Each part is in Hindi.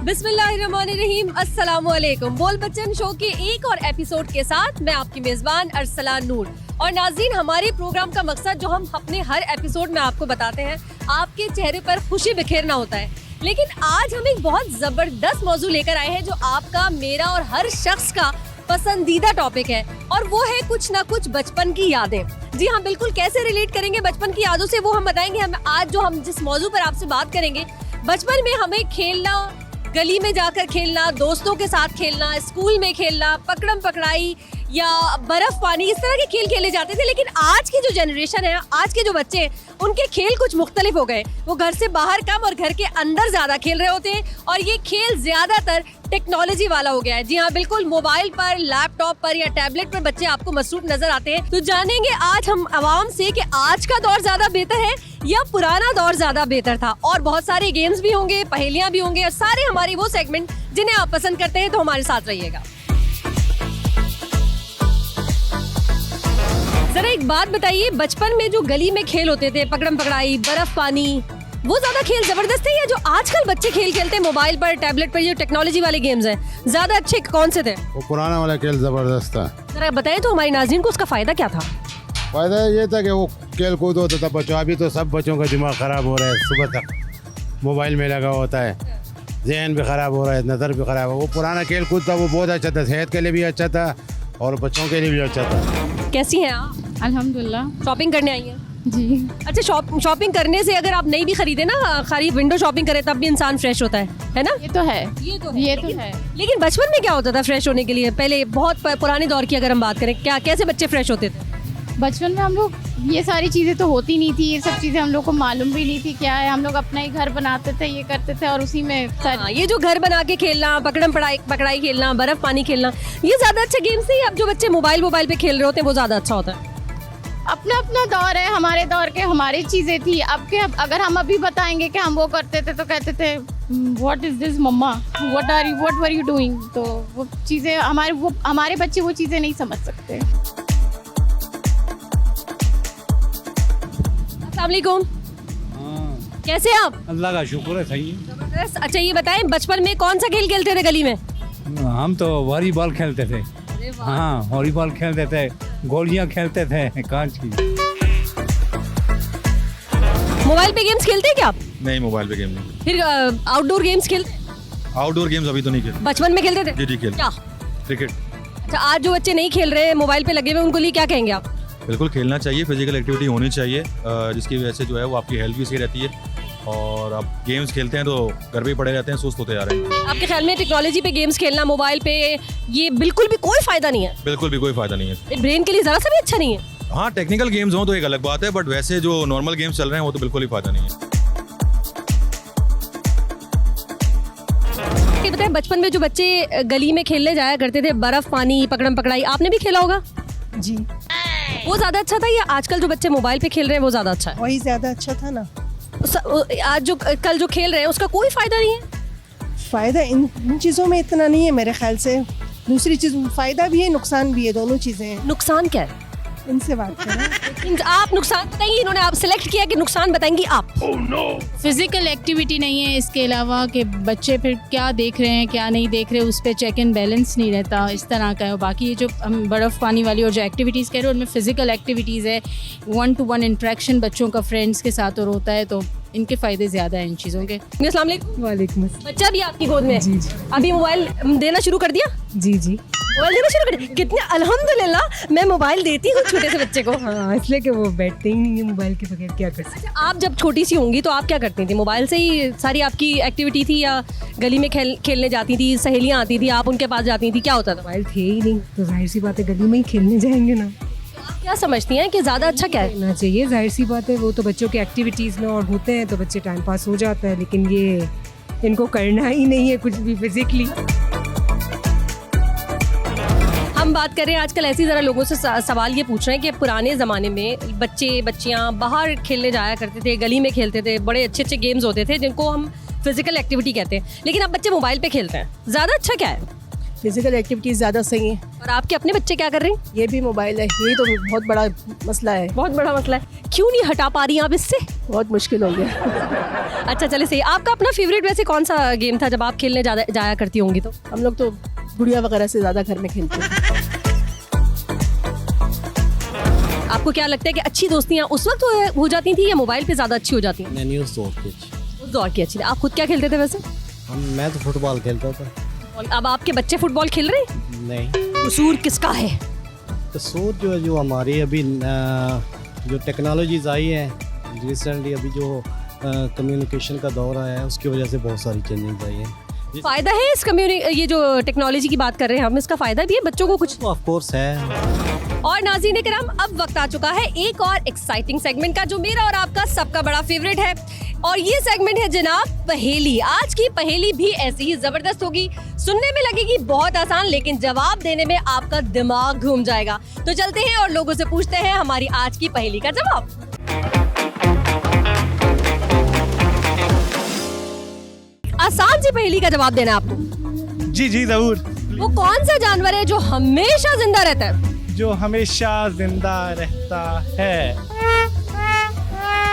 बिस्मिल्लाहिर्रहमानिर्रहीम, अस्सलामुअलैकुम। बोल बच्चन शो के एक और एपिसोड के साथ मैं आपकी मेज़बान अरसलान नूर। और नाज़रीन, हमारे प्रोग्राम का मकसद जो हम अपने हर एपिसोड में आपको बताते हैं, आपके चेहरे पर खुशी बिखेरना होता है। लेकिन आज हम एक बहुत ज़बरदस्त मौजू लेकर आए हैं जो आपका, मेरा और हर शख्स का पसंदीदा टॉपिक है, और वो है कुछ ना कुछ बचपन की यादें। जी हाँ, बिल्कुल। कैसे रिलेट करेंगे बचपन की यादों से, वो हम बताएंगे। हम आज जिस मौजू पर आपसे बात करेंगे, बचपन में हमें खेलना, गली में जाकर खेलना, दोस्तों के साथ खेलना, स्कूल में खेलना, पकड़म पकड़ाई या बर्फ पानी, इस तरह के खेल खेले जाते थे। लेकिन आज की जो जनरेशन है, आज के जो बच्चे हैं, उनके खेल कुछ मुख्तलिफ हो गए। वो घर से बाहर कम और घर के अंदर ज़्यादा खेल रहे होते हैं, और ये खेल ज़्यादातर टेक्नोलॉजी वाला हो गया है। जी हाँ, बिल्कुल। मोबाइल पर, लैपटॉप पर या टैबलेट पर बच्चे आपको मसरूफ नजर आते हैं। तो जानेंगे आज हम आवाम से कि आज का दौर ज़्यादा बेहतर है या पुराना दौर ज़्यादा बेहतर था। और बहुत सारे गेम्स भी होंगे, पहेलियाँ भी होंगे, और सारे हमारे वो सेगमेंट जिन्हें आप पसंद करते हैं। तो हमारे साथ रहिएगा। जरा एक बात बताइए, बचपन में जो गली में खेल होते थे, पकड़म पकड़ाई, बर्फ पानी, वो ज्यादा खेल जबरदस्त थे, या जो आजकल बच्चे खेल खेलते हैं मोबाइल पर, टैबलेट पर, जो टेक्नोलॉजी वाले गेम्स हैं, ज्यादा अच्छे कौन से थे? वो पुराना वाला खेल जबरदस्त था। जरा बताएं तो हमारी नाज़रीन को उसका फायदा क्या था। फायदा ये था कि वो खेल कूद होता था बच्चों। अभी तो सब बच्चों का दिमाग खराब हो रहा है, सुबह तक मोबाइल में लगा होता है, जहन भी खराब हो रहा है, नज़र भी खराब है। वो पुराना खेल कूद था, वो बहुत अच्छा था, सेहत के लिए भी अच्छा था और बच्चों के लिए भी अच्छा था। कैसी हैं आप? अल्हम्दुलिल्लाह। शॉपिंग करने आई हैं? जी। अच्छा, शॉपिंग करने से अगर आप नहीं भी खरीदे ना, खाली विंडो शॉपिंग करे, तब भी इंसान फ्रेश होता है ना? ये तो है। ये तो है। लेकिन बचपन में क्या होता था फ्रेश होने के लिए? पहले बहुत पुराने दौर की अगर हम बात करें, कैसे बच्चे फ्रेश होते थे? बचपन में हम लोग, ये सारी चीज़ें तो होती नहीं थी, ये सब चीज़ें हम लोग को मालूम भी नहीं थी क्या है। हम लोग अपना ही घर बनाते थे, ये करते थे, और उसी में ये जो घर बना के खेलना, पकड़म पकड़ाई खेलना, बर्फ पानी खेलना, ये ज़्यादा अच्छा गेम्स है। अब जो बच्चे मोबाइल पे खेल रहे होते हैं, वो ज़्यादा अच्छा होता है। अपना अपना दौर है। हमारे दौर के हमारी चीज़ें थी। अगर हम अभी बताएंगे कि हम वो करते थे, तो कहते थे what is this mama, what were you doing. तो वो चीज़ें हमारे बच्चे वो चीज़ें नहीं समझ सकते। अस्सलाम वालेकुम। कैसे हैं आप? अल्लाह का शुक्र है, सही है। जबरदस्त। अच्छा, ये बताएं, बचपन में कौन सा खेल खेलते थे गली में? हम तो वॉलीबॉल खेलते थे। हाँ, वॉलीबॉल खेलते थे, गोलियां खेलते थे कांच की। मोबाइल पे गेम्स खेलते हैं क्या आप? नहीं, मोबाइल पे गेम नहीं। फिर आउटडोर गेम्स खेलते? आउटडोर गेम्स अभी तो नहीं खेलते। बचपन में खेलते थे? जी खेल। क्या? क्रिकेट। अच्छा, आज जो बच्चे नहीं खेल रहे, मोबाइल पे लगे हुए, उनको लिए क्या कहेंगे आप? बिल्कुल खेलना चाहिए, फिजिकल एक्टिविटी होनी चाहिए, जिसकी वजह से जो है वो आपकी हेल्थ भी सही रहती है। और आप गेम्स खेलते हैं तो घर पे ही पड़े रहते हैं, सुस्त होते जा रहे हैं। आपके ख्याल में टेक्नोलॉजी पे गेम्स खेलना, मोबाइल पे, ये बिल्कुल भी कोई फायदा नहीं है? बिल्कुल भी कोई फायदा नहीं है। ब्रेन के लिए जरा सा भी अच्छा नहीं है। हाँ, टेक्निकल गेम्स हो तो एक अलग बात है, बट वैसे जो नॉर्मल गेम्स चल रहे हैं वो तो बिल्कुल ही फायदा नहीं है। ये बताएं, बचपन में जो बच्चे गली में खेलने जाया करते थे, बर्फ पानी, पकड़म पकड़ाई, आपने भी खेला होगा? जी। वो ज्यादा अच्छा था, या आजकल जो बच्चे मोबाइल पे खेल रहे हैं वो ज्यादा अच्छा है? वही ज्यादा अच्छा था ना। आज कल जो खेल रहे हैं उसका कोई फायदा नहीं है। फायदा इन चीज़ों में इतना नहीं है मेरे ख्याल से। दूसरी चीज़, फायदा भी है, नुकसान भी है, दोनों चीज़ें हैं। नुकसान क्या है? इनसे बात करें। आप नुकसान बताएंगे, इन्होंने आप सिलेक्ट किया कि नुकसान बताएंगी आप। फिजिकल एक्टिविटी नहीं है, इसके अलावा कि बच्चे फिर क्या देख रहे हैं क्या नहीं देख रहे, उस पर चेक एंड बैलेंस नहीं रहता, इस तरह का है। बाकी ये जो हम बर्फ़ पानी वाली और जो एक्टिविटीज़ कह रहे हैं, उनमें फ़िज़िकल एक्टिविटीज़ है, 1-to-1 इंट्रैक्शन बच्चों का फ्रेंड्स के साथ और होता है, तो इनके फ़ायदे ज़्यादा हैं इन चीज़ों के। अस्सलाम वालेकुम। वालेकुम अस्सलाम। बच्चा भी आपकी गोद में? जी जी। अभी मोबाइल देना शुरू कर दिया? जी जी। मोबाइल देना शुरू कर दिया? कितने अल्हम्दुलिल्लाह, मैं मोबाइल देती हूँ छोटे से बच्चे को। हाँ, इसलिए कि वो बैठते ही नहीं है मोबाइल के बगैर, क्या कर सकते। अच्छा, आप जब छोटी सी होंगी तो आप क्या करती थी? मोबाइल से ही सारी आपकी एक्टिविटी थी, या गली में खेलने जाती थी, सहेलियाँ आती थी, आप उनके पास जाती थी, क्या होता था? मोबाइल थे ही नहीं, तो जाहिर सी बात है गली में ही खेलने जाएंगे ना। आप क्या समझती हैं कि ज़्यादा अच्छा क्या है? खेलना चाहिए, जाहिर सी बात है। वो तो बच्चों के एक्टिविटीज़ में और होते हैं तो बच्चे टाइम पास हो जाता है, लेकिन ये इनको करना ही नहीं है कुछ भी फिजिकली। हम बात करें आजकल ऐसी ज़रा लोगों से सवाल ये पूछ रहे हैं कि पुराने ज़माने में बच्चे बच्चियाँ बाहर खेलने जाया करते थे, गली में खेलते थे, बड़े अच्छे अच्छे गेम्स होते थे जिनको हम फिजिकल एक्टिविटी कहते हैं, लेकिन अब बच्चे मोबाइल पे खेलते हैं। ज़्यादा अच्छा क्या है? फिजिकल एक्टिविटीज़ ज़्यादा सही हैं। और आपके अपने बच्चे क्या कर रहे हैं? ये भी मोबाइल है, यही तो बहुत बड़ा मसला है, बहुत बड़ा मसला है। क्यों नहीं हटा पा रही आप इससे? बहुत मुश्किल हो गया। अच्छा चले सही। आपका अपना फेवरेट वैसे कौन सा गेम था जब आप खेलने जाया करती होंगी तो? हम लोग तो गुड़िया वगैरह से ज़्यादा घर में खेलते हैं। आपको क्या लगता है कि अच्छी दोस्तियाँ उस वक्त हो जाती थी या मोबाइल पे ज़्यादा अच्छी हो जाती हैं? नहीं उस दौर की उस दौर की अच्छी। आप खुद क्या खेलते थे वैसे? मैं तो फुटबॉल खेलता था। और अब आपके बच्चे फुटबॉल खेल रहे हैं? नहीं, कसूर किसका है? कसूर जो है जो हमारी अभी जो टेक्नोलॉजीज आई हैं रिसेंटली, अभी जो कम्युनिकेशन का दौर आया है उसकी वजह से बहुत सारी चेंजेस आई हैं। फायदा है इस ये जो टेक्नोलॉजी की बात कर रहे हैं हम, इसका फायदा भी है बच्चों को कुछ? ऑफ कोर्स है। और नाज़रीन किराम, अब वक्त आ चुका है एक और एक्साइटिंग सेगमेंट का जो मेरा और आपका सबका बड़ा फेवरेट है, और ये सेगमेंट है जनाब पहेली। आज की पहेली भी ऐसी ही जबरदस्त होगी, सुनने में लगेगी बहुत आसान लेकिन जवाब देने में आपका दिमाग घूम जाएगा। तो चलते हैं और लोगों से पूछते हैं हमारी आज की पहेली का जवाब। आसान सी पहेली का जवाब देना है आपको। जी जी जरूर। वो कौन सा जानवर है जो हमेशा जिंदा रहता है? जो हमेशा जिंदा रहता है।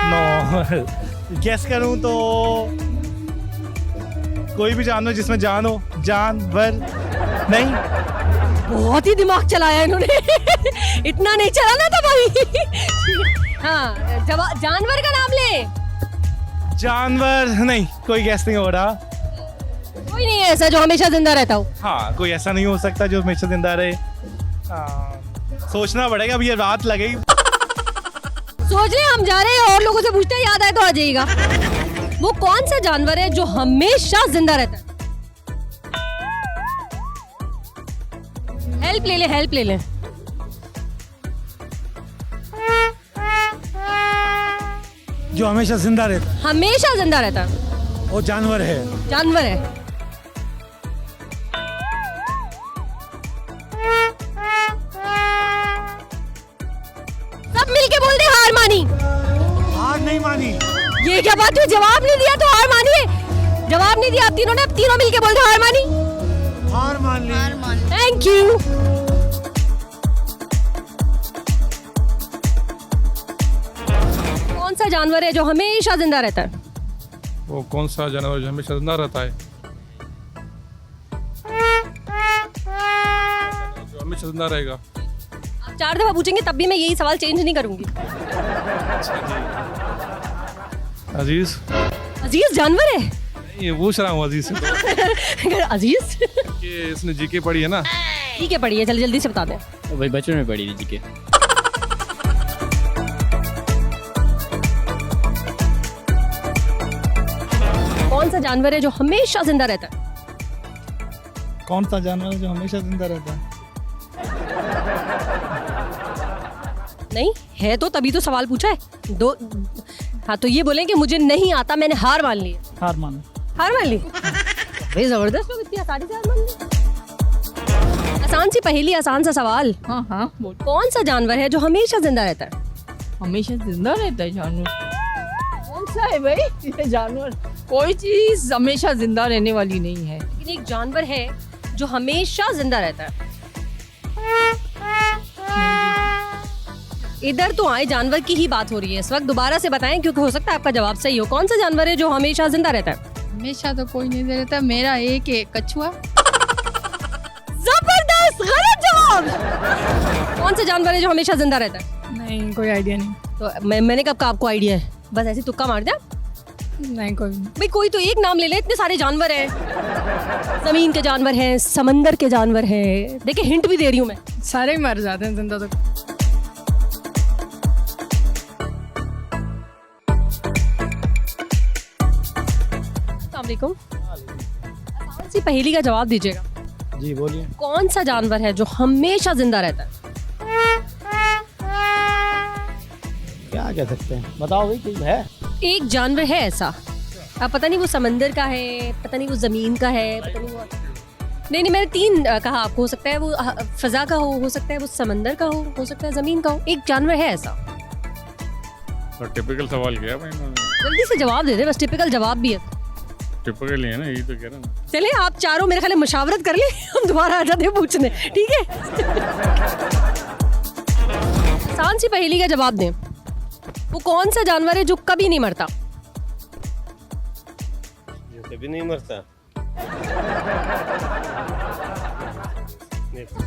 नो गेस करूं तो कोई भी जानवर जिसमें जान हो। जानवर नहीं। बहुत ही दिमाग चलाया इन्होंने। इतना नहीं चलाना था भाई। हाँ, जानवर का नाम ले। जानवर नहीं, कोई गेस नहीं हो रहा। कोई नहीं है ऐसा जो हमेशा जिंदा रहता हो? हाँ, कोई ऐसा नहीं हो सकता जो हमेशा जिंदा रहे। सोचना पड़ेगा, अभी ये रात लगेगी। सोच रहे हम जा रहे हैं और लोगों से पूछते हैं, याद आए तो आ जाइएगा। वो कौन सा जानवर है जो हमेशा जिंदा रहता है? हेल्प ले ले, हेल्प ले ले। जो हमेशा जिंदा रहता है। हमेशा जिंदा रहता है। वो जानवर है। जानवर है। सब मिलके बोल दे हार मानी। हार नहीं मानी। ये क्या बात हुई? जवाब नहीं दिया तो हार मानिए। जवाब नहीं दिया आप तीनों ने, अब तीनों मिलके बोल दे हार मानी। हार मान ली। Thank you. कौन सा जानवर है जो हमेशा जिंदा रहता है? वो कौन सा जानवर जो हमेशा जिंदा रहता है? जो हमेशा जिंदा रहेगा। आप 4 दफा पूछेंगे तब भी मैं यही सवाल चेंज नहीं करूंगी। अजीज। अजीज जानवर है? ये पूछ रहा हूँ अजीज से। अजीज कि इसने जीके पढ़ी है ना? ठीक है, पढ़ी है, जल्दी जल्दी से बता दें। भाई बचपन में पढ़ी थी जीके। कौन सा जानवर है जो हमेशा जिंदा रहता है? कौन सा जानवर जो हमेशा जिंदा रहता है? नहीं है तो तभी तो सवाल पूछा है। दो हाँ, तो ये बोलें कि मुझे नहीं आता, मैंने हार मान ली। हार मानो। हार मान ली? भाई जबरदस्त लोग इतनी आसानी से हार मान ली। आसान सी पहेली, आसान सा सवाल। हाँ हाँ, कौन सा जानवर है जो हमेशा जिंदा रहता है? हमेशा जिंदा रहता है जानवर? कौन सा है भाई ये जानवर? कोई चीज हमेशा जिंदा रहने वाली नहीं है। लेकिन एक जानवर है जो हमेशा जिंदा रहता है। इधर तो आए, जानवर की ही बात हो रही है इस वक्त। दोबारा से बताएं क्योंकि हो सकता है आपका जवाब सही हो। कौन सा जानवर है जो हमेशा जिंदा रहता है? हमेशा तो कोई नहीं रहता। मेरा एक है कछुआ। जबरदस्त, गलत जवाब। कौन सा जानवर है जो हमेशा जिंदा रहता है? नहीं, कोई आइडिया नहीं। तो मैंने कब कहा आपको आइडिया है? बस ऐसे तुक्का मार दिया? नहीं, कोई नहीं। भाई कोई तो एक नाम ले ले, इतने सारे जानवर हैं। जमीन के जानवर हैं, समंदर के जानवर हैं। देखिए हिंट भी दे रही हूँ मैं। सारे ही मर जाते हैं जिंदा तो। अस्सलामुअलैकुम। आसान सी पहेली का जवाब दीजिएगा। जी बोलिए। कौन सा जानवर है जो हमेशा जिंदा रहता है? क्या कह सकते हैं, बताओ भाई। कोई है? एक जानवर है ऐसा, अब पता नहीं वो समंदर का है, पता नहीं वो जमीन का है, पता नहीं वो नहीं मैंने 3 कहा आपको। हो सकता है वो फजा का हो सकता है वो समंदर का हो सकता है जमीन का हो। एक जानवर है ऐसा। टिपिकल सवाल किया भाई इन्होंने। जल्दी से जवाब दे दे, बस टिपिकल जवाब भी है। पेपर के लिए ना, यही तो कह रहा हूँ। चलिए आप चारों मेरे ख्याल में मशावरत कर ले, हम दोबारा आ जाते हैं पूछने, ठीक है? आसान सी पहेली का जवाब दें। वो कौन सा जानवर है जो कभी नहीं मरता? कभी नहीं मरता।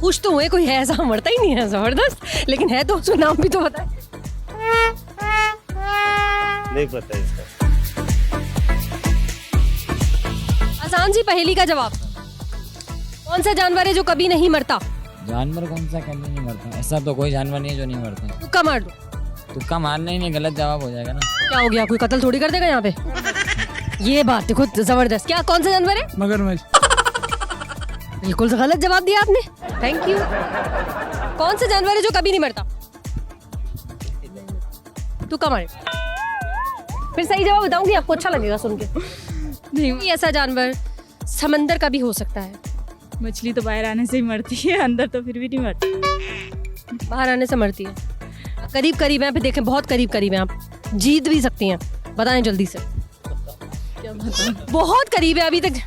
खुश तो हुए, कोई है ऐसा मरता ही नहीं है, जबरदस्त। लेकिन है तो उसका नाम भी तो बताए। नहीं पता इसका। आसान सी पहेली का जवाब। कौन सा जानवर है जो कभी नहीं मरता? जानवर कौन सा कभी नहीं मरता? ऐसा तो कोई जानवर नहीं है जो नहीं मरता। तुक्का मार दो। तुक्का मारना ही नहीं, गलत जवाब हो जाएगा ना। क्या हो गया, कोई कत्ल थोड़ी कर देगा यहाँ पे? ये बात देखो, जबरदस्त। क्या कौन सा जानवर है? मगरमच्छ। बिल्कुल गलत जवाब दिया आपने, थैंक यू। कौन सा जानवर है जो कभी नहीं मरता? तुक्का मारे। फिर सही जवाब बताऊंगी, आपको अच्छा लगेगा सुन के। नहीं, ऐसा जानवर समंदर का भी हो सकता है। मछली तो बाहर आने से ही मरती है, अंदर तो फिर भी नहीं मरती। बाहर आने से मरती है। करीब करीब है, फिर देखें बहुत करीब करीब है, आप जीत भी सकती हैं। बताएं जल्दी से। क्या बताऊं? बहुत करीब है, अभी तक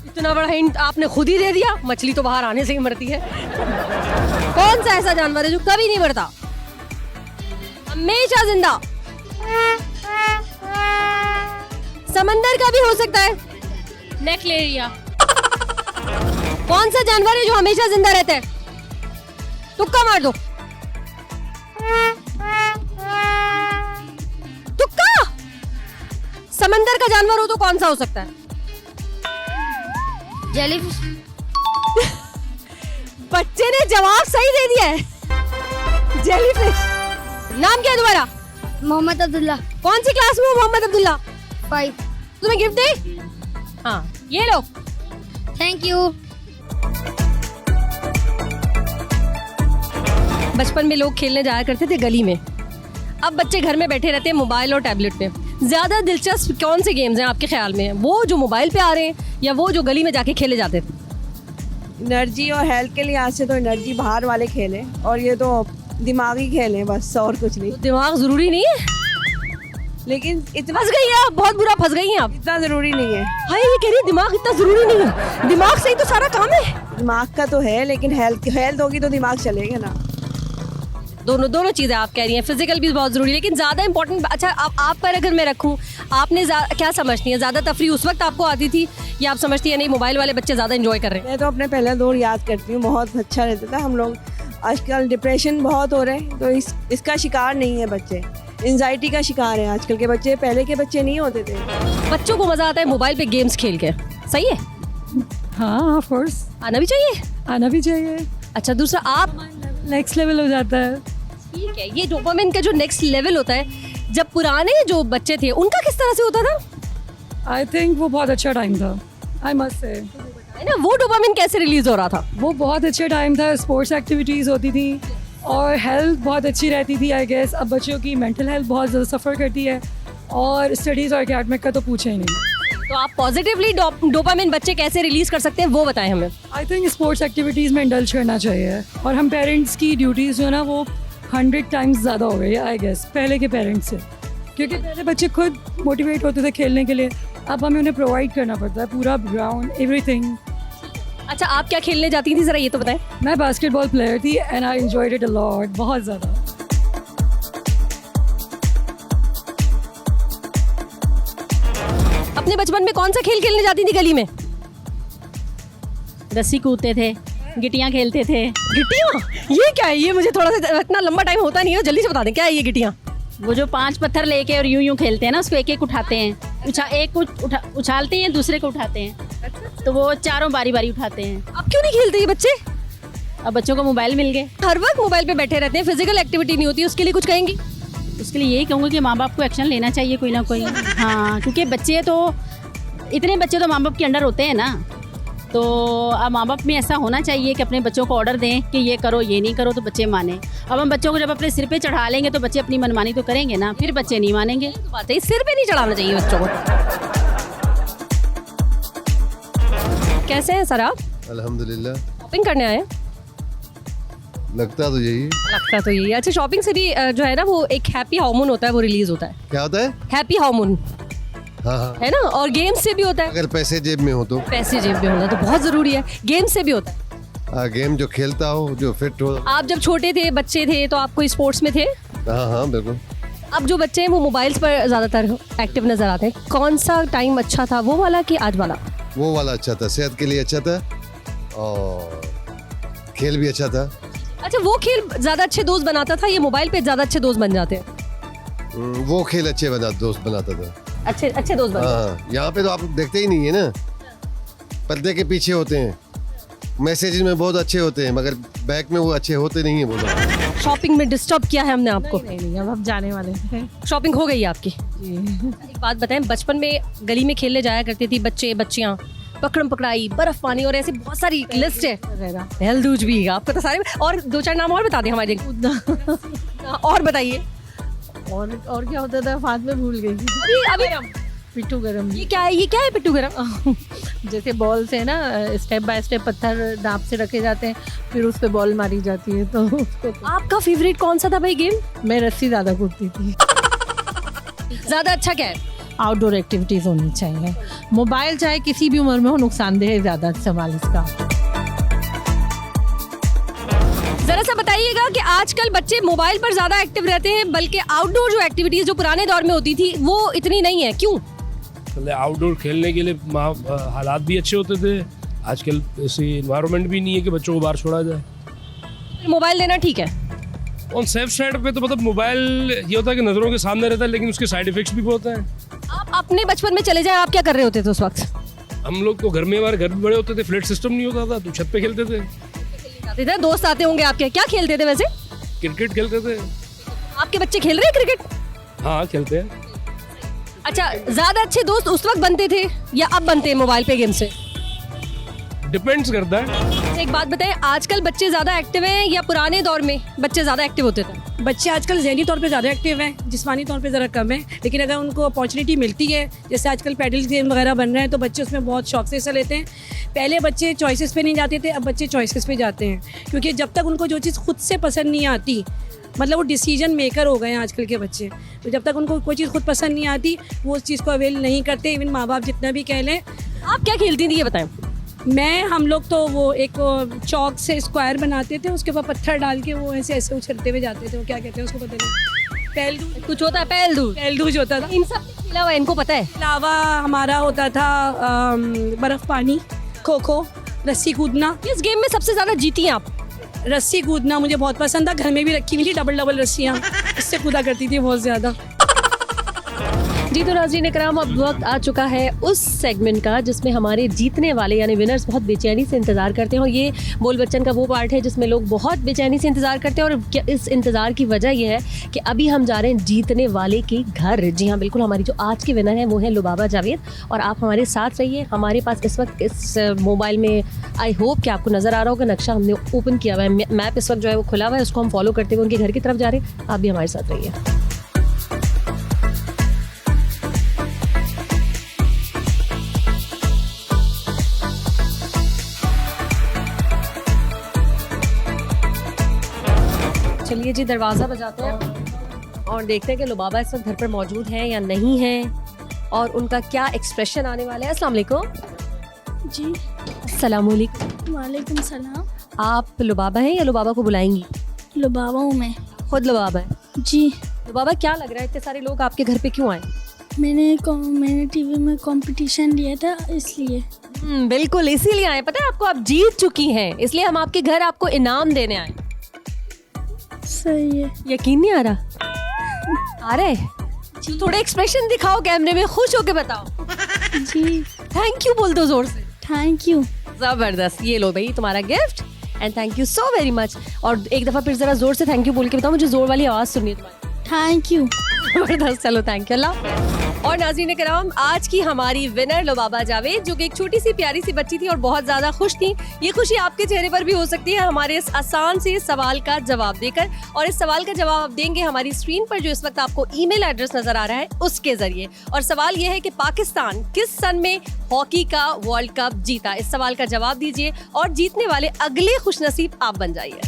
इतना बड़ा हिंट आपने खुद ही दे दिया। मछली तो बाहर आने से ही मरती है। कौन सा ऐसा जानवर है जो कभी नहीं मरता, हमेशा जिंदा? समंदर का भी हो सकता है। नेक्लेरिया। कौन सा जानवर है जो हमेशा जिंदा रहता है? तुक्का मार दो। तुक्का। समंदर का जानवर हो तो कौन सा हो सकता है? जेलीफिश। बच्चे ने जवाब सही दे दिया है, जेलीफिश। नाम क्या है तुम्हारा? मोहम्मद अब्दुल्ला। कौन सी क्लास में हो मोहम्मद अब्दुल्ला? 5। तुम्हें गिफ्ट दे? हाँ, ये लो। Thank you. बचपन में लोग खेलने जाया करते थे गली में। अब बच्चे घर में बैठे रहते हैं मोबाइल और टैबलेट पे। ज्यादा दिलचस्प कौन से गेम्स हैं आपके ख्याल में? वो जो मोबाइल पे आ रहे हैं या वो जो गली में जाके खेले जाते थे? एनर्जी और हेल्थ के लिहाज से तो एनर्जी बाहर वाले खेल हैं, और ये तो दिमागी खेल हैं बस, और कुछ नहीं। तो दिमाग जरूरी नहीं है, लेकिन इतना फंस गई हैं आप, बहुत बुरा फंस गई हैं आप। इतना ज़रूरी नहीं है। हाँ, ये कह रही है दिमाग इतना जरूरी नहीं है। दिमाग से ही तो सारा काम है। दिमाग का तो है, लेकिन हेल्थ होगी तो दिमाग चलेगा ना। दोनों चीजें आप कह रही हैं। फिजिकल भी बहुत जरूरी है, लेकिन ज्यादा इंपॉर्टेंट। अच्छा, आप पर अगर मैं रखूं, आपने क्या समझती हैं, ज्यादा तफरी उस वक्त आपको आती थी या आप समझती हैं नहीं मोबाइल वाले बच्चे ज्यादा एंजॉय कर रहे हैं? मैं तो अपने पहला दौर याद करती हूँ, बहुत अच्छा रहता था। हम लोग आजकल डिप्रेशन बहुत हो रहे हैं, तो इसका शिकार नहीं है बच्चे। एंजाइटी का शिकार है आजकल के बच्चे, पहले के बच्चे नहीं होते थे। बच्चों को मजा आता है मोबाइल पे गेम्स खेल के, सही है? हाँ ऑफ कोर्स, आना भी चाहिए। आना भी चाहिए। अच्छा, दूसरा आप नेक्स्ट लेवल हो जाता है। ठीक है, ये डोपामिन का जो नेक्स्ट लेवल होता है, जब पुराने जो बच्चे थे उनका किस तरह से होता था? आई थिंक वो बहुत अच्छा टाइम था, आई मस्ट से। है ना, वो डोपामिन कैसे रिलीज हो रहा था? वो बहुत अच्छा टाइम था, स्पोर्ट्स एक्टिविटीज़ होती थी और हेल्थ बहुत अच्छी रहती थी आई गेस। अब बच्चों की मेंटल हेल्थ बहुत ज़्यादा सफ़र करती है, और स्टडीज़ और एकेडमिक का तो पूछे ही नहीं। तो आप पॉजिटिवली डोपामिन बच्चे कैसे रिलीज कर सकते हैं वो बताएं हमें। आई थिंक स्पोर्ट्स एक्टिविटीज़ में इंडल्ज करना चाहिए, और हम पेरेंट्स की ड्यूटीज़ जो है ना वो 100 टाइम्स ज़्यादा हो गई है आई गेस पहले के पेरेंट्स से, क्योंकि पहले बच्चे खुद मोटिवेट होते थे खेलने के लिए, अब हमें उन्हें प्रोवाइड करना पड़ता है पूरा ग्राउंड, एवरीथिंग। अच्छा, आप क्या खेलने जाती थी, ज़रा ये तो बताएं। मैं बास्केटबॉल प्लेयर थी and I enjoyed it a lot, बहुत ज़्यादा। अपने बचपन में कौन सा खेल खेलने जाती थी गली में? रस्सी कूदते थे, गिटियाँ खेलते थे। गिट्टियाँ? ये क्या है? ये मुझे थोड़ा सा इतना लंबा टाइम होता नहीं है, जल्दी से बता दें क्या है ये गिट्टियाँ? वो जो 5 पत्थर लेके और यूं खेलते हैं ना, उसको एक एक उठाते हैं, उछालते हैं, दूसरे को उठाते हैं, तो वो चारों बारी बारी उठाते हैं। अब क्यों नहीं खेलते ये बच्चे? अब बच्चों को मोबाइल मिल गए, हर वक्त मोबाइल पे बैठे रहते हैं, फिजिकल एक्टिविटी नहीं होती, उसके लिए कुछ कहेंगी? उसके लिए यही कहूँगी कि माँ बाप को एक्शन लेना चाहिए कोई ना कोई। हाँ, क्योंकि बच्चे तो इतने बच्चे तो माँ बाप के अंडर होते हैं ना, तो अब माँ बाप में ऐसा होना चाहिए कि अपने बच्चों को ऑर्डर दें कि ये करो, ये नहीं करो, तो बच्चे माने। अब हम बच्चों को जब अपने सिर पे चढ़ा लेंगे तो बच्चे अपनी मनमानी तो करेंगे ना, फिर बच्चे नहीं मानेंगे। तो बात है, सिर पे नहीं चढ़ाना चाहिए बच्चों को। कैसे हैं सर आप? अल्हम्दुलिल्लाह। शॉपिंग करने आए हैं? लगता तो यही है। लगता तो यही है। अच्छा, शॉपिंग से भी जो है ना वो एक हैप्पी हार्मोन होता है, वो रिलीज होता है। क्या होता है? Happy hormone. हाँ हाँ, है ना, और गेम से भी होता है। अगर पैसे जेब में हो तो पैसे जेब में होना तो बहुत जरूरी है। गेम से भी होता है। गेम जो खेलता हो, जो फिट हो। आप जब छोटे थे, बच्चे थे, तो आप कोई स्पोर्ट्स में थे? हाँ हाँ बिल्कुल। अब जो बच्चे हैं वो मोबाइल्स पर ज़्यादातर एक्टिव नज़र आते हैं। कौन सा टाइम अच्छा था, वो वाला कि आज वाला? वो वाला अच्छा था, सेहत के लिए अच्छा था और खेल भी अच्छा था। अच्छा, वो खेल ज़्यादा अच्छे दोस्त बनाता था, ये मोबाइल पे ज़्यादा अच्छे दोस्त बन जाते हैं? वो खेल अच्छे दोस्त बनाता था। अच्छे अच्छे दोस्त बन जाते हाँ, यहाँ पे तो आप देखते ही नहीं है ना, पर्दे के पीछे होते हैं। मैसेजेस में बहुत अच्छे होते हैं मगर बैक में वो अच्छे होते नहीं है। बोला हैं। शॉपिंग में डिस्टर्ब किया है हमने आपको? नहीं, अब जाने वाले हैं। शॉपिंग हो गई है आपकी? एक बात बताएं, बचपन में गली में खेलने जाया करती थी बच्चे बच्चियाँ, पकड़म पकड़ाई, बर्फ पानी और ऐसी बहुत सारी लिस्ट है। बहलदूज भी है आपको तो सारे, और दो चार नाम और बता दें हमारे। और बताइए। और क्या होता था, हाथ में भूल गई। अभी पिट्ठू गरम। ये क्या है पिट्ठू गरम? जैसे बॉल से ना स्टेप बाय स्टेप पत्थर दांत से रखे जाते हैं, फिर उस पे बॉल मारी जाती है। तो आपका फेवरेट कौन सा था भाई गेम? मैं रस्सी ज़्यादा कूदती थी। ज़्यादा अच्छा क्या है? आउटडोर एक्टिविटीज़ होनी चाहिए। मोबाइल चाहे किसी भी उम्र में हो, नुकसानदेह है ज़्यादा इस्तेमाल इसका। जरा सा बताइएगा कि आजकल बच्चे मोबाइल पर ज़्यादा एक्टिव रहते हैं, बल्कि आउटडोर जो एक्टिविटीज़ जो पुराने दौर में होती थी वो इतनी नहीं है, क्यों? आउटडोर खेलने के लिए हालात भी अच्छे होते थे। आजकल ऐसी इन्वायरमेंट भी नहीं है कि बच्चों को बाहर छोड़ा जाए। मोबाइल लेना ठीक है? ऑन सेफ साइड पे तो मतलब मोबाइल ये होता है कि नज़रों के सामने रहता है, लेकिन उसके साइड इफेक्ट्स भी बहुत हैं। आप अपने बचपन में चले जाए, आप क्या कर रहे होते थे उस वक्त? हम लोग तो घर में, हमारे घर भी बड़े होते थे, फ्लैट सिस्टम नहीं होता था, तो छत पे खेलते थे। दोस्त आते होंगे आपके, क्या खेलते थे वैसे? क्रिकेट खेलते थे। आपके बच्चे खेल रहे हैं क्रिकेट? हाँ खेलते हैं। अच्छा, ज्यादा अच्छे दोस्त उस वक्त बनते थे या अब बनते हैं मोबाइल पे गेम से? डिपेंड्स करता है। एक बात बताएं, आजकल बच्चे ज्यादा एक्टिव हैं या पुराने दौर में बच्चे ज्यादा एक्टिव होते थे? बच्चे आजकल ज़हनी तौर पे ज़्यादा एक्टिव हैं, जिस्मानी तौर पे ज़रा कम है। लेकिन अगर उनको अपॉर्चुनिटी मिलती है, जैसे आजकल पैडल गेम वगैरह बन रहे हैं, तो बच्चे उसमें बहुत शौक से हिस्सा लेते हैं। पहले बच्चे चॉइसेस पे नहीं जाते थे, अब बच्चे चॉइसेस पे जाते हैं, क्योंकि जब तक उनको जो चीज़ खुद से पसंद नहीं आती, मतलब वो डिसीजन मेकर हो गए हैं आजकल के बच्चे, तो जब तक उनको कोई चीज़ खुद पसंद नहीं आती वो उस चीज़ को अवेल नहीं करते। इवन माँ बाप जितना भी कह लें। आप क्या खेलती थी ये बताएं? हम लोग तो वो एक चौक से स्क्वायर बनाते थे, उसके ऊपर पत्थर डाल के वो ऐसे ऐसे उछलते हुए जाते थे। वो क्या कहते हैं उसको पता नहीं, पहलदूज कुछ होता है, पहलदूज होता था। इन सब खेला हुआ इनको पता है? अलावा हमारा होता था बर्फ पानी, खो खो, रस्सी कूदना। किस गेम में सबसे ज्यादा जीती हैं आप? रस्सी कूदना मुझे बहुत पसंद था, घर में भी रखी हुई थी डबल रस्सियाँ, इससे कूदा करती थी बहुत ज़्यादा। जी तो नाज़रीन इकराम, अब वक्त आ चुका है उस सेगमेंट का जिसमें हमारे जीतने वाले यानी विनर्स बहुत बेचैनी से इंतज़ार करते हैं, और ये बोल बच्चन का वो पार्ट है जिसमें लोग बहुत बेचैनी से इंतज़ार करते हैं। और इस इंतज़ार की वजह यह है कि अभी हम जा रहे हैं जीतने वाले के घर। जी हाँ बिल्कुल, हमारी जो आज की विनर है वो है लुबाबा जावेद, और आप हमारे साथ रहिए। हमारे पास इस वक्त इस मोबाइल में आई होप कि आपको नज़र आ रहा होगा नक्शा हमने ओपन किया हुआ है, मैप इस वक्त जो है वो खुला हुआ है, उसको हम फॉलो करते हुए उनके घर की तरफ जा रहे हैं। आप भी हमारे साथ रहिए। चलिए जी, दरवाज़ा बजाते हैं और देखते हैं कि लुबाबा इस वक्त घर पर मौजूद हैं या नहीं हैं, और उनका क्या एक्सप्रेशन आने वाला है। अस्सलाम वालेकुम। जी अस्सलाम वालेकुम। वालेकुम सलाम। आप लुबाबा हैं या लुबाबा को बुलाएंगी? लुबाबा हूँ मैं। खुद लुबाबा है? जी। लुबाबा, क्या लग रहा है इतने सारे लोग आपके घर पे क्यों आए? मैंने टीवी में कंपटीशन लिया था इसलिए। बिल्कुल इसीलिए आए। पता है आपको, आप जीत चुकी हैं, इसलिए हम आपके घर आपको इनाम देने आए। सही है। यकीन नहीं आ रहा? आ रहा है? थोड़े एक्सप्रेशन दिखाओ कैमरे में, खुश होके बताओ। जी। थैंक यू बोल दो जोर से। Thank you. जबरदस्त, ये लो भाई तुम्हारा gift, and thank you so very much. और एक दफा फिर जरा जोर से थैंक यू बोल के बताओ, मुझे जोर वाली आवाज सुननी है तुम्हारी। Thank you. जबरदस्त, चलो थैंक यू। अल्लाह। और नाज़रीन किराम, आज की हमारी विनर लुबाबा जावेद, जो कि एक छोटी सी प्यारी सी बच्ची थी और बहुत ज़्यादा खुश थी। ये खुशी आपके चेहरे पर भी हो सकती है हमारे इस आसान से सवाल का जवाब देकर, और इस सवाल का जवाब आप देंगे हमारी स्क्रीन पर जो इस वक्त आपको ईमेल एड्रेस नजर आ रहा है उसके जरिए। और सवाल ये है कि पाकिस्तान किस सन में हॉकी का वर्ल्ड कप जीता? इस सवाल का जवाब दीजिए और जीतने वाले अगले खुशनसीब आप बन जाइए।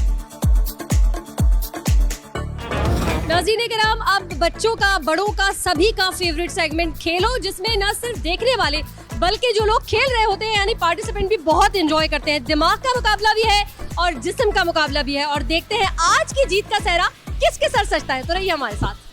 नाज़रीन किराम, अब बच्चों का, बड़ों का, सभी का फेवरेट सेगमेंट खेलो, जिसमें न सिर्फ देखने वाले बल्कि जो लोग खेल रहे होते हैं यानी पार्टिसिपेंट भी बहुत एंजॉय करते हैं। दिमाग का मुकाबला भी है और जिस्म का मुकाबला भी है, और देखते हैं आज की जीत का सेहरा किसके सर सजता है। तो रहिए हमारे साथ।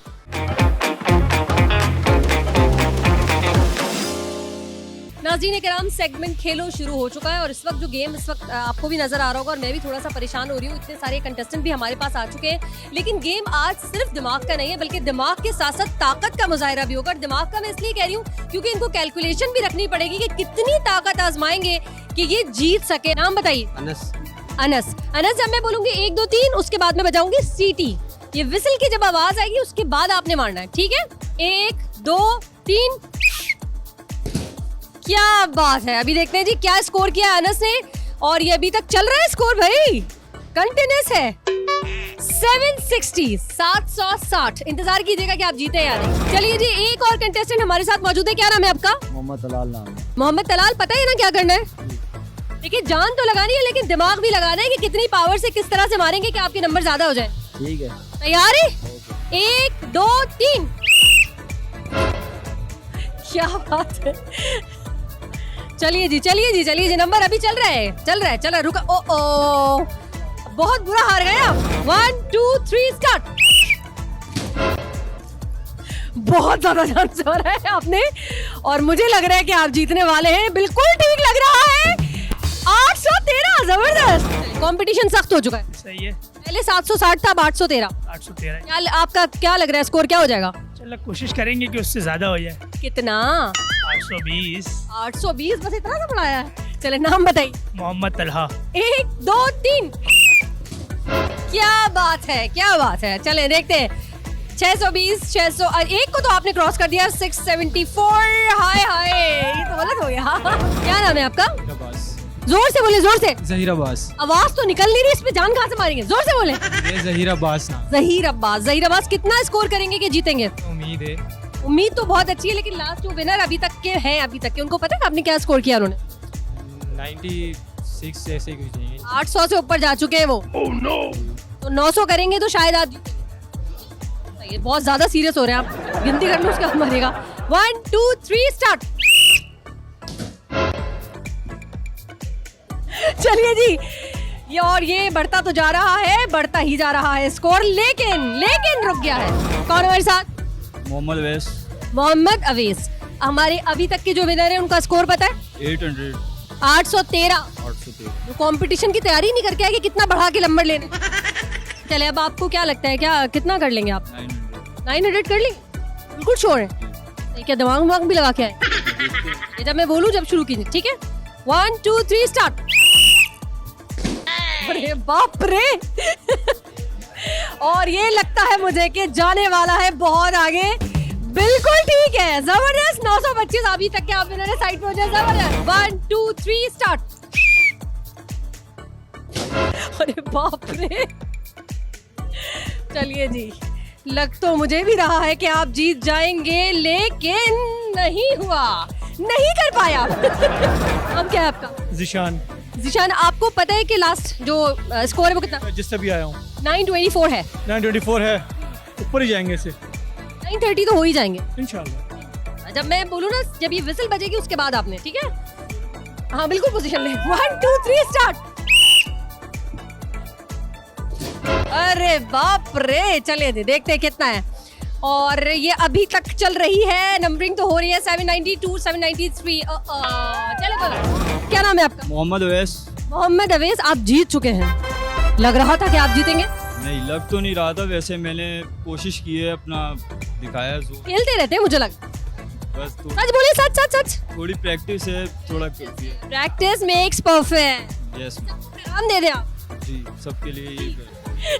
नाज़रीन किराम, सेगमेंट खेलो शुरू हो चुका है और इस वक्त जो गेम इस वक्त आपको भी नजर आ रहा होगा और मैं भी थोड़ा सा परेशान हो रही हूँ, इतने सारे कंटेस्टेंट भी हमारे पास आ चुके हैं। लेकिन गेम आज सिर्फ दिमाग का नहीं है, बल्कि दिमाग के साथ साथ ताकत का मुजाहिरा भी होगा। और दिमाग का मैं इसलिए कह रही हूँ क्योंकि इनको कैलकुलेशन भी रखनी पड़ेगी कि कितनी ताकत आजमाएंगे कि ये जीत सके। नाम बताइए। अनस। अनस। अनस, जब मैं बोलूंगी 1 2 3, उसके बाद में बजाऊंगी सीटी। ये विसल की जब आवाज आएगी उसके बाद आपने मारना है, ठीक है? 1 2 3। क्या बात है। अभी देखते हैं जी क्या स्कोर किया है अनस ने, और ये अभी तक चल रहा है स्कोर भाई, कंटिन्यूस है। 760, 760। इंतजार कीजिएगा कि आप जीते या नहीं। चलिए जी, एक और कंटेस्टेंट हमारे साथ मौजूद है। क्या नाम है आपका? मोहम्मद तलाल नाम है। मोहम्मद तलाल, पता है ना क्या करना है? देखिए, जान तो लगानी है लेकिन दिमाग भी लगाना है कि कितनी पावर से किस तरह से मारेंगे कि आपके नंबर ज्यादा हो जाए। ठीक है, तैयार है? 1 2 3। क्या बात है। चलिए जी, चलिए जी, चलिए जी, नंबर अभी चल रहा है। रुका। ओ बहुत बुरा हार गए आप। 1 2 3 स्टार्ट। बहुत ज्यादा चांस हो रहा है आपने, और मुझे लग रहा है कि आप जीतने वाले हैं। बिल्कुल ठीक लग रहा है। 813, जबरदस्त। कंपटीशन सख्त हो चुका है। सही है। पहले 760 था, अब 813। 813। क्या आपका क्या लग रहा है, स्कोर क्या हो जाएगा? चलो कोशिश करेंगे कि उससे ज्यादा हो जाए। कितना? 820। 820, बस इतना सा बढ़ाया है। चले, नाम बताइए। मोहम्मद तलहा। 1 2 3। क्या बात है, क्या बात है। चले देखते हैं। 620, 600, एक को तो आपने क्रॉस कर दिया। 674। हाय हाय, ये तो गलत हो गया। क्या नाम है आपका? जोर से बोले, जोर से। ज़हीर अब्बास। आवाज तो निकल नहीं रही, इस पे जान कहाँ से मारेंगे? जोर से बोले। ये ज़हीर अब्बास। ज़हीर अब्बास। ज़हीर अब्बास, कितना स्कोर करेंगे कि जीतेंगे? उम्मीद है। उम्मीद तो बहुत अच्छी है, लेकिन लास्ट जो विनर अभी तक के हैं, अभी तक के, उनको पता है आपने क्या स्कोर किया? उन्होंने 96 ऐसे ही कुछ नहीं। 800 से ऊपर जा चुके हैं वो। तो 900 करेंगे तो शायद आप जीतेंगे। बहुत ज्यादा सीरियस हो रहे हैं आप, गिनती कर लो उसका मरेगा। 1 2 3 स्टार्ट। चलिए जी, ये और ये बढ़ता तो जा रहा है, बढ़ता ही जा रहा है स्कोर, लेकिन रुक गया है। कौन हमारे साथ? मोहम्मद अवैस। मोहम्मद अवैस। हमारे अभी तक के जो विनर है उनका स्कोर पता है? 813। वो कंपटीशन की तैयारी नहीं करके आए कि कितना बढ़ा के नंबर लेने। चले, अब आपको क्या लगता है, क्या कितना कर लेंगे आप? 900 कर लेंगे? बिल्कुल श्योर है? क्या दिमाग भी लगा के आए? ये जब मैं बोलूं, जब शुरू कीजिए, ठीक है? 1 2 3 स्टार्ट। अरे बाप रे। और ये लगता है मुझे कि जाने वाला है बहुत आगे। बिल्कुल ठीक है, जबरदस्त। 925 अभी तक के आप इन्होंने साइड पे हो जाए। जबरदस्त। 1 2 3 स्टार्ट। अरे बाप रे। चलिए जी, लग तो मुझे भी रहा है कि आप जीत जाएंगे, लेकिन नहीं हुआ, नहीं कर पाया। अब क्या है आपका? जिशान। जिशान, आपको पता है कि लास्ट जो स्कोर है वो कितना? जिससे भी आया हूँ 924 है। 924 है, ऊपर ही जाएंगे इसे। 930 तो हो ही जाएंगे इंशाल्लाह। जब मैं बोलूँ ना, जब ये विसल बजेगी उसके बाद आपने, ठीक है? हाँ बिल्कुल, पोजीशन ले। 1 2 3 स्टार्ट। अरे बाप रे। चले देखते हैं कितना है। और ये अभी तक चल रही है, नंबरिंग तो हो रही है। 792, 793। चलो बोलो, क्या नाम है आपका? मोहम्मद अवैस। मोहम्मद अवैस, आप जीत चुके हैं। लग रहा था कि आप जीतेंगे? नहीं, लग तो नहीं रहा था, वैसे मैंने कोशिश की है, अपना दिखाया। खेलते रहते हैं मुझे लगा। बस तो सच बोलिए, सच सच सच। थोड़ी प्रैक्टिस है, थोड़ा प्रैक्टिस मेक्स परफेक्ट। यस नाम दे दें आप जी, सबके लिए ये।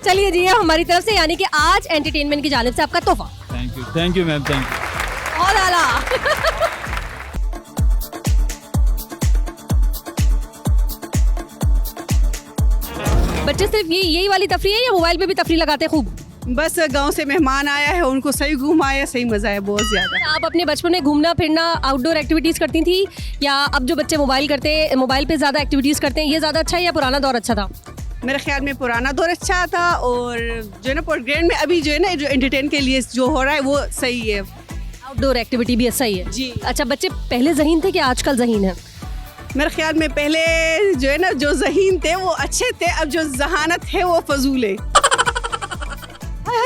चलिए जी, हमारी तरफ से यानी कि आज एंटरटेनमेंट की जानिब से आपका तोहफा। Thank you ma'am, thank you. बहुत आला। बच्चे सिर्फ यही वाली तफरी है या मोबाइल पे भी तफरी लगाते हैं खूब? बस गांव से मेहमान आया है, उनको सही घुमाया, सही मजा है बहुत ज्यादा। आप अपने बचपन में घूमना फिरना, आउटडोर एक्टिविटीज करती थी, या अब जो बच्चे मोबाइल पे ज्यादा एक्टिविटीज करते हैं, ये ज्यादा अच्छा है या पुराना दौर अच्छा था? मेरे ख्याल में पुराना दौर अच्छा था, और जो है ना प्रोग्राम में अभी जो है ना जो एंटरटेन के लिए जो हो रहा है वो सही है। आउटडोर एक्टिविटी भी सही है जी। अच्छा, बच्चे पहले ज़हीन थे कि आजकल ज़हीन है? मेरे ख्याल में पहले जो है ना जो ज़हीन थे वो अच्छे थे, अब जो जहानत है वो फजूल है।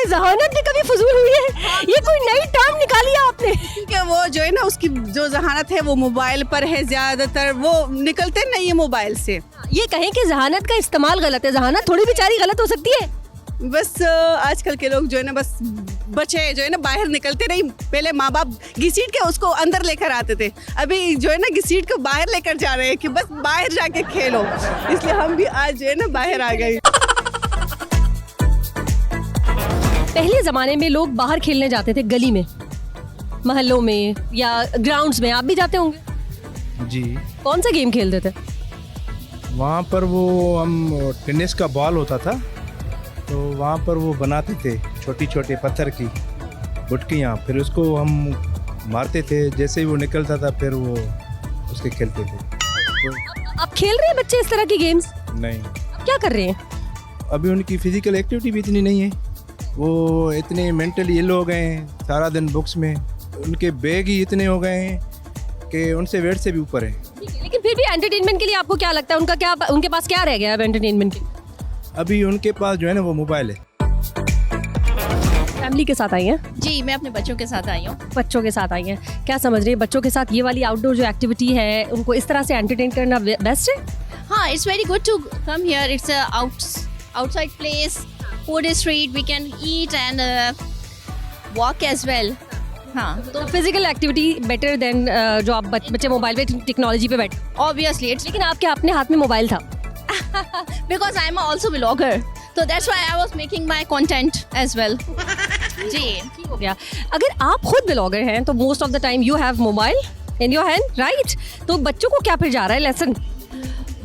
जहानत भी कभी फजूल हुई है? ये कोई नई टर्म निकाली है आपने? क्योंकि वो जो है ना उसकी जो जहानत है वो मोबाइल पर है, ज़्यादातर वो निकलते नहीं है मोबाइल से। ये कहें कि जहानत का इस्तेमाल गलत है, जहानत थोड़ी बेचारी गलत हो सकती है। बस आजकल के लोग जो है ना बस बच्चे जो है ना बाहर निकलते नहीं, पहले माँ बाप घसीट के उसको अंदर लेकर आते थे, अभी जो है ना घसीट को बाहर लेकर जा रहे हैं कि बस बाहर जाके खेलो, इसलिए हम भी आज जो है ना बाहर आ गए। पहले ज़माने में लोग बाहर खेलने जाते थे, गली में, महल्लों में या ग्राउंड्स में। आप भी जाते होंगे? जी। कौन सा गेम खेलते थे? वहाँ पर वो हम टेनिस का बॉल होता था, तो वहाँ पर वो बनाते थे छोटी छोटे पत्थर की बुटकियाँ, फिर उसको हम मारते थे, जैसे ही वो निकलता था फिर वो उसके खेलते थे। तो आप खेल रहे हैं बच्चे इस तरह की गेम्स? नहीं, अब क्या कर रहे हैं? अभी उनकी फिजिकल एक्टिविटी भी इतनी नहीं है, वो इतने मेंटली इल हो गए हैं, सारा दिन बुक्स में, उनके बैग ही इतने हो गए हैं कि उनसे वेट से भी ऊपर है। लेकिन फिर भी एंटरटेनमेंट के लिए आपको क्या लगता है उनका क्या, उनके पास क्या रह गया है एंटरटेनमेंट के? अभी उनके पास जो है ना वो मोबाइल है। फैमिली के साथ आई हैं? जी, मैं अपने बच्चों के साथ आई हूँ। बच्चों के साथ आई हैं, क्या समझ रही है बच्चों के साथ ये वाली आउटडोर जो एक्टिविटी है उनको इस तरह से एंटरटेन करना बेस्ट है? हाँ, it's very good to come here, it's outside place, food street, we can eat and walk as well. हाँ, तो फिजिकल एक्टिविटी बेटर देन जो आप बच्चे मोबाइल पे टेक्नोलॉजी पे बैठे। ऑब्वियसली इट्स, लेकिन आपके अपने हाथ में मोबाइल था। because I'm also vlogger, so that's why I was making my content as well. जी, हो गया। अगर आप खुद ब्लॉगर हैं तो most of the time you have mobile in your hand, right? तो बच्चों को क्या फिर जा रहा है लेसन?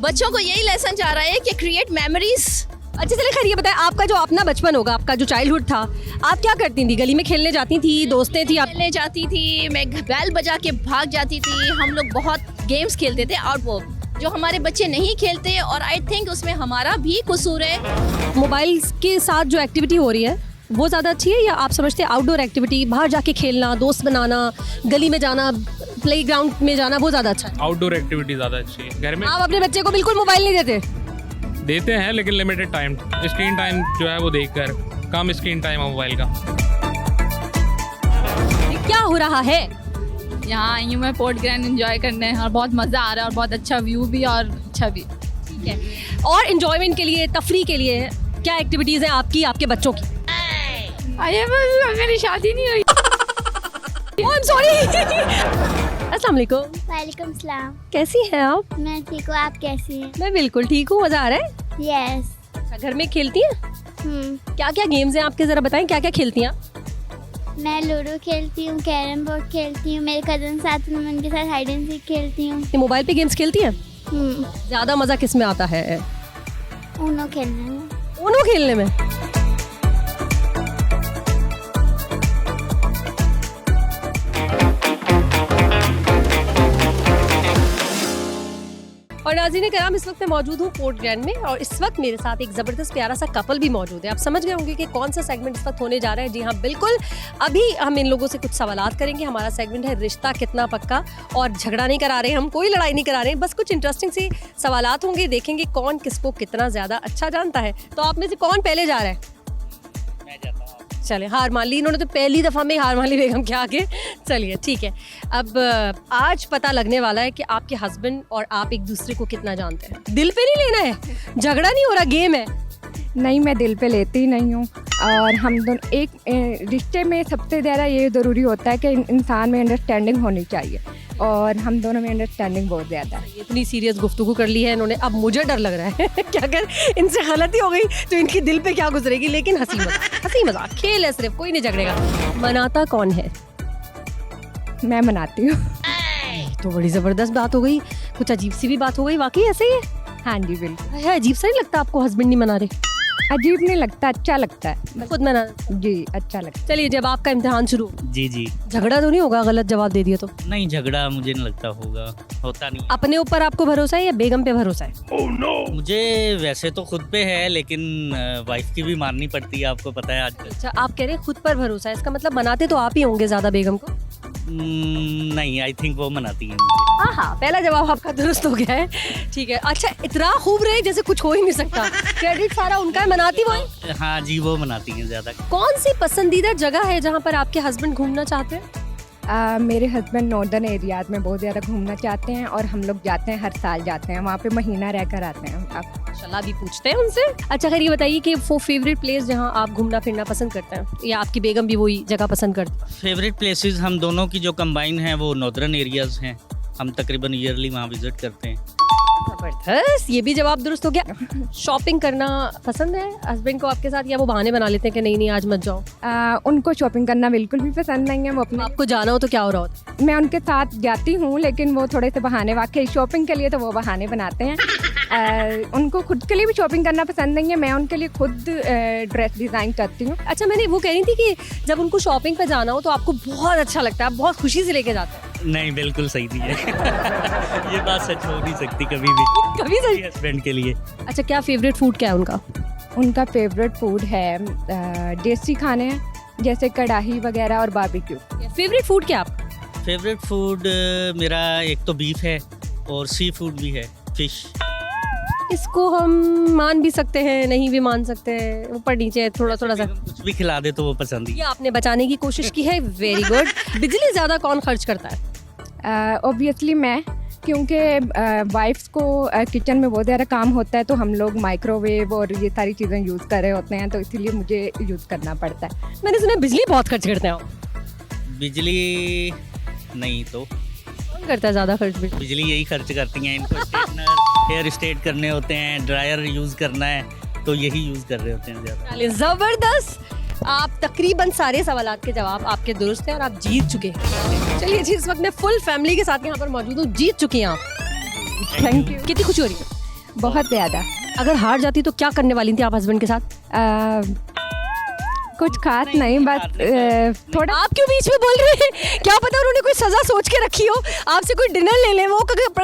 बच्चों को यही लेसन जा रहा है कि क्रिएट मेमोरीज। अच्छा चलिए, खैर ये बताएं, आपका जो अपना बचपन होगा, आपका जो चाइल्डहुड था, आप क्या करती थी? गली में खेलने जाती थी, दोस्तें थी आप? खेलने जाती थी, मैं बैल बजा के भाग जाती थी, हम लोग बहुत गेम्स खेलते थे आउटडोर जो हमारे बच्चे नहीं खेलते, और आई थिंक उसमें हमारा भी कसूर है। मोबाइल के साथ जो एक्टिविटी हो रही है वो ज़्यादा अच्छी है, या आप समझते हैं आउटडोर एक्टिविटी, बाहर जाके खेलना, दोस्त बनाना, गली में जाना, प्लेग्राउंड में जाना, वो ज़्यादा अच्छा है? आउटडोर एक्टिविटी ज़्यादा अच्छी है। घर में आप अपने बच्चे को बिल्कुल मोबाइल नहीं देते? देते हैं, लेकिन लिमिटेड टाइम, स्क्रीन टाइम जो है वो देखकर, कम स्क्रीन टाइम है मोबाइल का। क्या हो रहा है? यहाँ आई हूँ मैं पोर्ट ग्रैंड एंजॉय करने, और बहुत मज़ा आ रहा है, और बहुत अच्छा व्यू भी और अच्छा भी। ठीक है, और एंजॉयमेंट के लिए, तफरी के लिए क्या एक्टिविटीज़ हैं आपकी, आपके बच्चों की? मेरी शादी नहीं हुई। I'm sorry। अस्सलाम वालेकुम। वालेकुम सलाम। कैसी हैं आप? मैं ठीक हूँ, आप कैसी हैं? मैं बिल्कुल ठीक हूँ, मज़ा आ रहा है? यस। अच्छा, घर में खेलती हैं? क्या क्या गेम्स हैं आपके, ज़रा बताएं, क्या क्या खेलती हैं आप? मैं लूडो खेलती हूँ, कैरम बोर्ड खेलती हूँ, मेरे कजन साथ में उनके साथ हाइड एंड सीक खेलती हूँ। ये मोबाइल पे गेम्स खेलती हैं? ज़्यादा मज़ा किस में आता है? ऊनो खेलने में। ऊनो खेलने में? और नाज़रीन कराम, इस वक्त मैं मौजूद हूँ पोर्ट ग्रैंड में, और इस वक्त मेरे साथ एक ज़बरदस्त प्यारा सा कपल भी मौजूद है। आप समझ गए होंगे कि कौन सा सेगमेंट इस वक्त होने जा रहा है। जी हाँ, बिल्कुल। अभी हम इन लोगों से कुछ सवालात करेंगे। हमारा सेगमेंट है रिश्ता कितना पक्का, और झगड़ा नहीं करा रहे हम, कोई लड़ाई नहीं करा रहे, बस कुछ इंटरेस्टिंग से सवालात होंगे, देखेंगे कौन किसको कितना ज़्यादा अच्छा जानता है। तो आप में से कौन पहले जा रहा है? चले, हार मान ली इन्होंने, तो पहली दफ़ा में हार मान ली बेगम के आगे। चलिए ठीक है, अब आज पता लगने वाला है कि आपके हस्बैंड और आप एक दूसरे को कितना जानते हैं। दिल पे नहीं लेना है, झगड़ा नहीं हो रहा, गेम है। नहीं, मैं दिल पे लेती नहीं हूँ, और हम दोनों एक रिश्ते में सबसे ज़्यादा ये ज़रूरी होता है कि इंसान में अंडरस्टैंडिंग होनी चाहिए, और हम दोनों में अंडरस्टैंडिंग बहुत ज़्यादा है। इतनी सीरियस गुफ्तगू कर ली है इन्होंने, अब मुझे डर लग रहा है क्या अगर इनसे गलती हो गई तो इनकी दिल पे क्या गुजरेगी। लेकिन हंसी मजाक खेल है, सिर्फ कोई नहीं झगड़ेगा। मनाता कौन है? मैं मनाती हूँ। तो बड़ी ज़बरदस्त बात हो गई, कुछ अजीब सी भी बात हो गई, वाकई ऐसे ही है? हाँ जी बिल्कुल। है, अजीब सा नहीं लगता आपको हस्बैंड नहीं मना रहे? अजीब नहीं लगता, अच्छा लगता है। खुद बनाना? जी, अच्छा लगता है। चलिए, जब आपका इम्तिहान शुरू, जी जी। झगड़ा तो नहीं होगा गलत जवाब दे दिया तो? नहीं, झगड़ा मुझे नहीं लगता होगा, होता नहीं। अपने ऊपर आपको भरोसा है या बेगम पे भरोसा है? मुझे वैसे तो खुद पे है, लेकिन वाइफ की भी माननी पड़ती है, आपको पता है आजकल। अच्छा, आप कह रहे हैं खुद पर भरोसा है, इसका मतलब मनाते तो आप ही होंगे ज्यादा बेगम को? नहीं, आई थिंक वो मनाती है। हाँ, पहला जवाब आपका दुरुस्त हो गया है। ठीक है, अच्छा, इतना खूब रहे जैसे कुछ हो ही नहीं सकता, क्रेडिट सारा उनका है, मनाती वो है? हाँ जी, वो मनाती हैं ज्यादा। कौन सी पसंदीदा जगह है जहाँ पर आपके हस्बैंड घूमना चाहते हैं? मेरे हस्बैंड नॉर्दर्न एरियाज में बहुत ज़्यादा घूमना चाहते हैं और हम लोग जाते हैं, हर साल जाते हैं वहाँ पे, महीना रहकर आते हैं। आप माशाल्लाह, भी पूछते हैं उनसे। अच्छा, खैर ये बताइए कि वो फेवरेट प्लेस जहाँ आप घूमना फिरना पसंद करते हैं, या आपकी बेगम भी वही जगह पसंद करते हैं? फेवरेट प्लेसेस हम दोनों की जो कंबाइन है वो नॉर्दर्न एरियाज हैं, हम तकरीबन ईयरली वहाँ विजिट करते हैं। जबरदस्त, ये भी जवाब दुरुस्त हो गया। शॉपिंग करना पसंद है हस्बैंड को आपके साथ, या वो बहाने बना लेते हैं कि नहीं नहीं आज मत जाओ? उनको शॉपिंग करना बिल्कुल भी पसंद नहीं है। वो अपने, आपको जाना हो तो क्या हो रहा होता है? मैं उनके साथ जाती हूँ, लेकिन वो थोड़े से बहाने, वाकई शॉपिंग के लिए तो वो बहाने बनाते हैं। उनको खुद के लिए भी शॉपिंग करना पसंद नहीं है, मैं उनके लिए खुद ड्रेस डिज़ाइन करती हूँ। अच्छा, मैंने वो कह रही थी कि जब उनको शॉपिंग पे जाना हो तो आपको बहुत अच्छा लगता है, आप बहुत खुशी से लेके जाते हैं। नहीं, बिल्कुल सही नहीं है। ये बात सच हो नहीं सकती कभी भी, कभी सही हस्बैंड के लिए। अच्छा, क्या फेवरेट फूड क्या है उनका? उनका फेवरेट फूड है देसी खाने हैं, जैसे कढ़ाई वगैरह और बारबेक्यू। फेवरेट फूड क्या आपका? फेवरेट फूड मेरा एक तो बीफ है और सी फूड भी है, फिश। इसको हम मान भी सकते हैं, नहीं भी मान सकते हैं, ऊपर नीचे थोड़ा थोड़ा सा कुछ भी खिला दे तो वो पसंद ही। ये आपने बचाने की कोशिश की है, वेरी गुड। बिजली ज़्यादा कौन खर्च करता है? ऑब्वियसली मैं, क्योंकि वाइफ्स को किचन में बहुत ज़्यादा काम होता है, तो हम लोग माइक्रोवेव और ये सारी चीज़ें यूज़ कर रहे होते हैं, तो इसीलिए मुझे यूज़ करना पड़ता है। मैंने सुना बिजली बहुत खर्च करते हैं। बिजली नहीं तो कौन करता है ज़्यादा खर्च? बिजली यही खर्च करती हैं, इनको स्ट्रेटनर, हेयर स्ट्रेट करने होते हैं, ड्रायर यूज़ करना है, तो यही यूज़ कर रहे होते हैं ज़्यादा। ज़बरदस्त, आप तकरीबन सारे सवालात के जवाब आपके दुरुस्त हैं और आप जीत चुके हैं। चलिए जी, इस वक्त मैं फुल फैमिली के साथ यहाँ पर मौजूद हूँ, जीत चुकी हैं आप। Thank you. कितनी खुशी हो रही है? बहुत ज़्यादा। अगर हार जाती तो क्या करने वाली थी आप हस्बैंड के साथ? कुछ खास नहीं, बस थोड़ा। आप क्यों बीच में बोल रहे हैं? क्या पता उन्होंने कोई सजा सोच के रखी हो, आपसे कोई डिनर ले ले, वो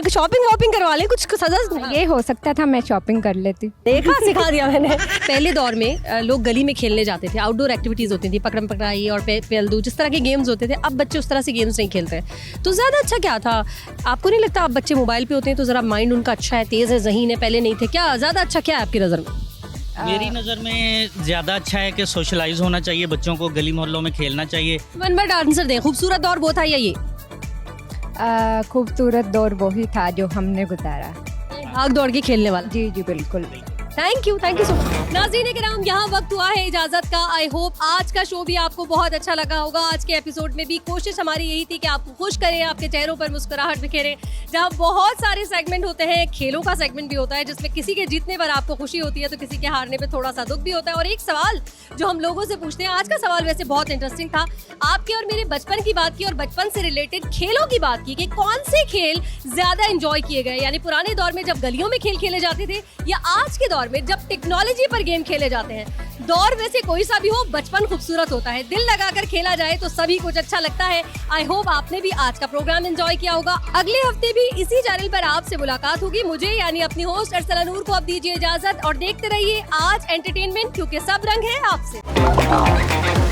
शॉपिंग वॉपिंग करवा ले, कुछ सजा। ये हो सकता था, मैं शॉपिंग कर लेती। देखा, सिखा दिया मैंने। पहले दौर में लोग गली में खेलने जाते थे, आउटडोर एक्टिविटीज होती थी, पकड़म पकड़ाई और पेलदू, जिस तरह के गेम्स होते थे। अब बच्चे उस तरह से गेम्स नहीं खेलते, तो ज़्यादा अच्छा क्या था? आपको नहीं लगता आप बच्चे मोबाइल पे होते हैं तो ज़रा माइंड उनका अच्छा है, तेज़ है, ज़हीन है, पहले नहीं थे? क्या ज़्यादा अच्छा क्या है आपकी नज़र में? मेरी नज़र में ज़्यादा अच्छा है कि सोशलाइज होना चाहिए, बच्चों को गली मोहल्लों में खेलना चाहिए। वन वर्ड आंसर दें, खूबसूरत दौर वो था या ये? खूबसूरत दौर वही था जो हमने गुजारा, भाग दौड़ के खेलने वाला। जी जी बिल्कुल। Thank you so much. नाज़रीन किराम, यहाँ वक्त हुआ है इजाजत का। आई होप आज का शो भी आपको बहुत अच्छा लगा होगा। आज के एपिसोड में भी कोशिश हमारी यही थी कि आपको खुश करें, आपके चेहरों पर मुस्कुराहट बिखेरें। जहाँ बहुत सारे सेगमेंट होते हैं, खेलों का सेगमेंट भी होता है जिसमें किसी के जीतने पर आपको खुशी होती है तो किसी के हारने पर थोड़ा सा दुख भी होता है। और एक सवाल जो हम लोगों से पूछते हैं, आज का सवाल वैसे बहुत इंटरेस्टिंग था। आपके और मेरे बचपन की बात की और बचपन से रिलेटेड खेलों की बात की कि कौन से खेल ज्यादा एंजॉय किए गए, यानी पुराने दौर में जब गलियों में खेल खेले जाते थे या आज के दौर में जब टेक्नोलॉजी पर गेम खेले जाते हैं। दौर वैसे कोई सा भी हो, बचपन खूबसूरत होता है, दिल लगाकर खेला जाए तो सभी कुछ अच्छा लगता है। आई होप आपने भी आज का प्रोग्राम एंजॉय किया होगा। अगले हफ्ते भी इसी चैनल पर आपसे मुलाकात होगी। मुझे यानी अपनी होस्ट अरसला नूर को अब दीजिए इजाजत और देखते रहिए आज एंटरटेनमेंट, क्योंकि सब रंग है आपसे।